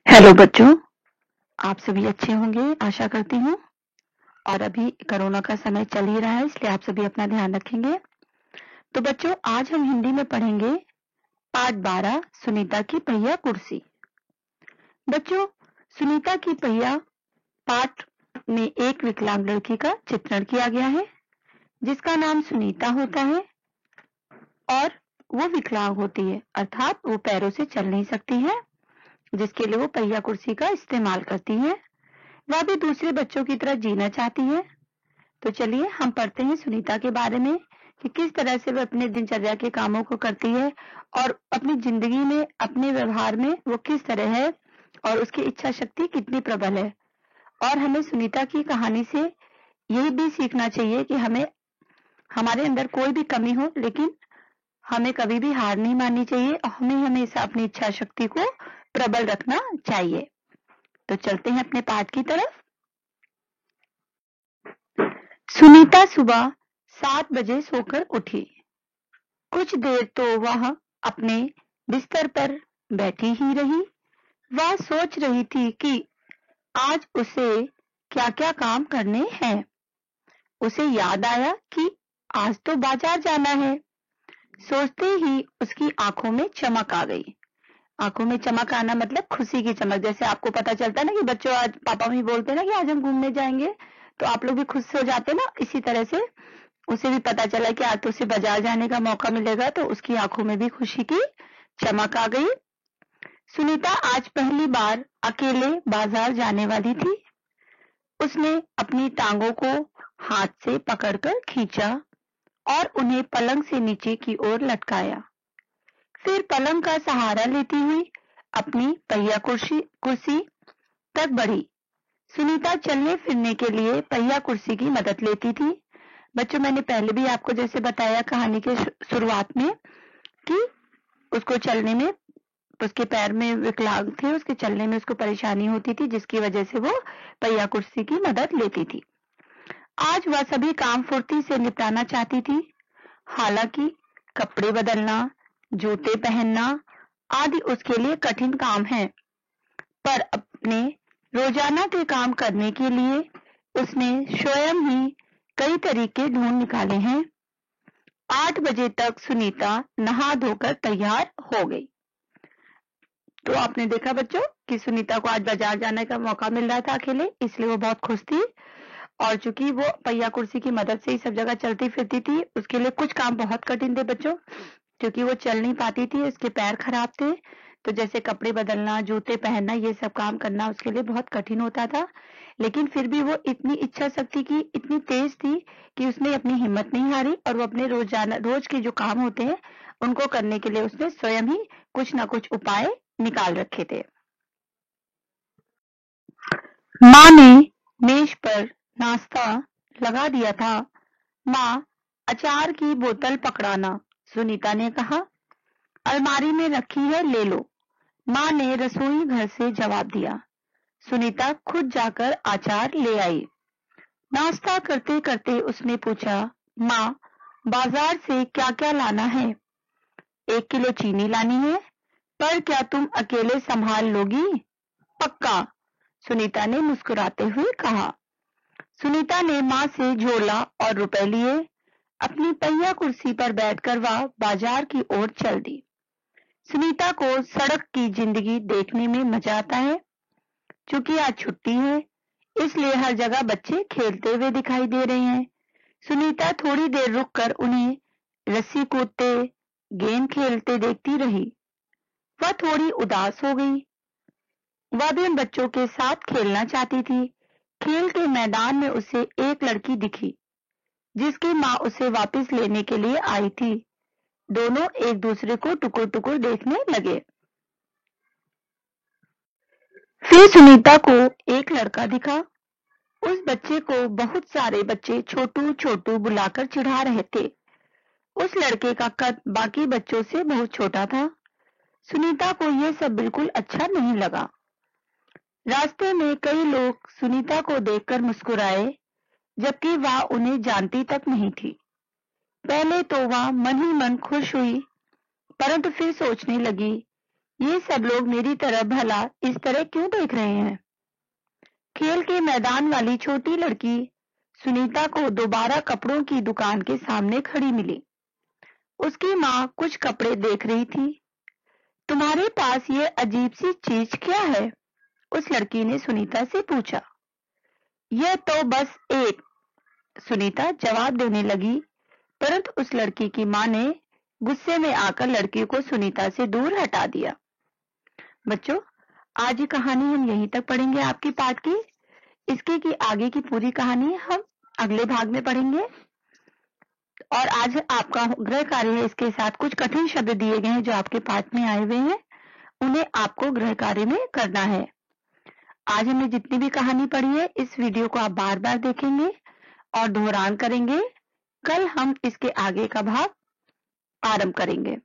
Hello बच्चों, आप सभी अच्छे होंगे आशा करती हूँ। और अभी कोरोना का समय चल ही रहा है, इसलिए आप सभी अपना ध्यान रखेंगे। तो बच्चों, आज हम हिंदी में पढ़ेंगे पाठ 12 सुनीता की पहिया कुर्सी। बच्चों, सुनीता की पहिया पाठ में एक विकलांग लड़की का चित्रण किया गया है जिसका नाम सुनीता होता है और वो विकलांग होती है, अर्थात वो पैरों से चल नहीं सकती है, जिसके लिए वो पहिया कुर्सी का इस्तेमाल करती है। वह भी दूसरे बच्चों की तरह जीना चाहती है। तो चलिए हम पढ़ते हैं सुनीता के बारे में कि किस तरह से वह अपने दिनचर्या के कामों को करती है और अपनी जिंदगी में, अपने व्यवहार में वो किस तरह है और उसकी इच्छा शक्ति कितनी प्रबल है। और हमें सुनीता की कहानी से यही भी सीखना चाहिए कि हमें, हमारे अंदर कोई भी कमी हो, लेकिन हमें कभी भी हार नहीं माननी चाहिए और हमें हमेशा अपनी इच्छा शक्ति को प्रबल रखना चाहिए। तो चलते हैं अपने पाठ की तरफ। सुनीता सुबह 7 बजे सोकर उठी। कुछ देर तो वह अपने बिस्तर पर बैठी ही रही। वह सोच रही थी कि आज उसे क्या-क्या काम करने हैं। उसे याद आया कि आज तो बाजार जाना है। सोचते ही उसकी आंखों में चमक आ गई। आंखों में चमक आना मतलब खुशी की चमक। जैसे आपको पता चलता है ना कि बच्चों आज पापा भी बोलते हैं ना कि आज हम घूमने जाएंगे, तो आप लोग भी खुश हो जाते हैं ना। इसी तरह से उसे भी पता चला कि आज तो उसे बाजार जाने का मौका मिलेगा, तो उसकी आंखों में भी खुशी की चमक आ गई। सुनीता आज पहली बार अकेले बाजार जाने वाली थी। उसने अपनी टांगों को हाथ से पकड़कर खींचा और उन्हें पलंग से नीचे की ओर लटकाया। फिर पलंग का सहारा लेती हुई अपनी पहिया कुर्सी तक बढ़ी। सुनीता चलने फिरने के लिए पहिया कुर्सी की मदद लेती थी। बच्चों, मैंने पहले भी आपको जैसे बताया कहानी के शुरुआत में कि उसको चलने में, उसके पैर में विकलांग थे, उसके चलने में उसको परेशानी होती थी, जिसकी वजह से वो पहिया कुर्सी की मदद लेती थी। आज वह सभी काम फुर्ती से निपटाना चाहती थी। हालांकि कपड़े बदलना, जूते पहनना आदि उसके लिए कठिन काम है, पर अपने रोजाना के काम करने के लिए उसने स्वयं ही कई तरीके ढूंढ निकाले हैं। 8 बजे तक सुनीता नहा धोकर तैयार हो गई। तो आपने देखा बच्चों कि सुनीता को आज बाजार जाने का मौका मिल रहा था अकेले, इसलिए वो बहुत खुश थी। और चूंकि वो पहिया कुर्सी की मदद से ही सब जगह चलती फिरती थी, उसके लिए कुछ काम बहुत कठिन थे बच्चों, क्योंकि वो चल नहीं पाती थी, उसके पैर खराब थे। तो जैसे कपड़े बदलना, जूते पहनना, ये सब काम करना उसके लिए बहुत कठिन होता था। लेकिन फिर भी वो इतनी इच्छा शक्ति की इतनी तेज थी कि उसने अपनी हिम्मत नहीं हारी और वो अपने रोज के जो काम होते हैं उनको करने के लिए उसने स्वयं ही कुछ ना कुछ उपाय निकाल रखे थे। माँ ने मेज पर नाश्ता लगा दिया था। माँ, अचार की बोतल पकड़ाना, सुनीता ने कहा। अलमारी में रखी है, ले लो, माँ ने रसोई घर से जवाब दिया। सुनीता खुद जाकर अचार ले आई। नाश्ता करते करते उसने पूछा, माँ, बाजार से क्या क्या लाना है? 1 किलो चीनी लानी है, पर क्या तुम अकेले संभाल लोगी? पक्का, सुनीता ने मुस्कुराते हुए कहा। सुनीता ने माँ से झोला और रुपए लिए। अपनी पहिया कुर्सी पर बैठकर वह बाजार की ओर चल दी। सुनीता को सड़क की जिंदगी देखने में मजा आता है। चूंकि आज छुट्टी है, इसलिए हर जगह बच्चे खेलते हुए दिखाई दे रहे हैं। सुनीता थोड़ी देर रुककर उन्हें रस्सी कूदते, गेंद खेलते देखती रही। वह थोड़ी उदास हो गई। वह भी उन बच्चों के साथ खेलना चाहती थी। खेल के मैदान में उसे एक लड़की दिखी जिसकी माँ उसे वापस लेने के लिए आई थी। दोनों एक दूसरे को टुकुर टुकुर देखने लगे। फिर सुनीता को एक लड़का दिखा। उस बच्चे को बहुत सारे बच्चे छोटू छोटू बुलाकर चिढ़ा रहे थे। उस लड़के का कद बाकी बच्चों से बहुत छोटा था। सुनीता को यह सब बिल्कुल अच्छा नहीं लगा। रास्ते में कई लोग सुनीता को देखकर मुस्कुराए, जबकि वह उन्हें जानती तक नहीं थी। पहले तो वह मन ही मन खुश हुई, परंतु फिर सोचने लगी ये सब लोग मेरी तरफ भला इस तरह क्यों देख रहे हैं? खेल के मैदान वाली छोटी लड़की सुनीता को दोबारा कपड़ों की दुकान के सामने खड़ी मिली। उसकी माँ कुछ कपड़े देख रही थी। तुम्हारे पास ये अजीब सी चीज क्या है? उस लड़की ने सुनीता से पूछा। यह तो बस एक, सुनीता जवाब देने लगी, परंतु उस लड़की की माँ ने गुस्से में आकर लड़की को सुनीता से दूर हटा दिया। बच्चों, आज की कहानी हम यहीं तक पढ़ेंगे आपकी पाठ की। इसके की आगे की पूरी कहानी हम अगले भाग में पढ़ेंगे। और आज आपका गृह कार्य है, इसके साथ कुछ कठिन शब्द दिए गए हैं जो आपके पाठ में आए हुए हैं, उन्हें आपको गृह कार्य में करना है। आज हमने जितनी भी कहानी पढ़ी है, इस वीडियो को आप बार बार देखेंगे और दोहरान करेंगे। कल हम इसके आगे का भाग आरंभ करेंगे।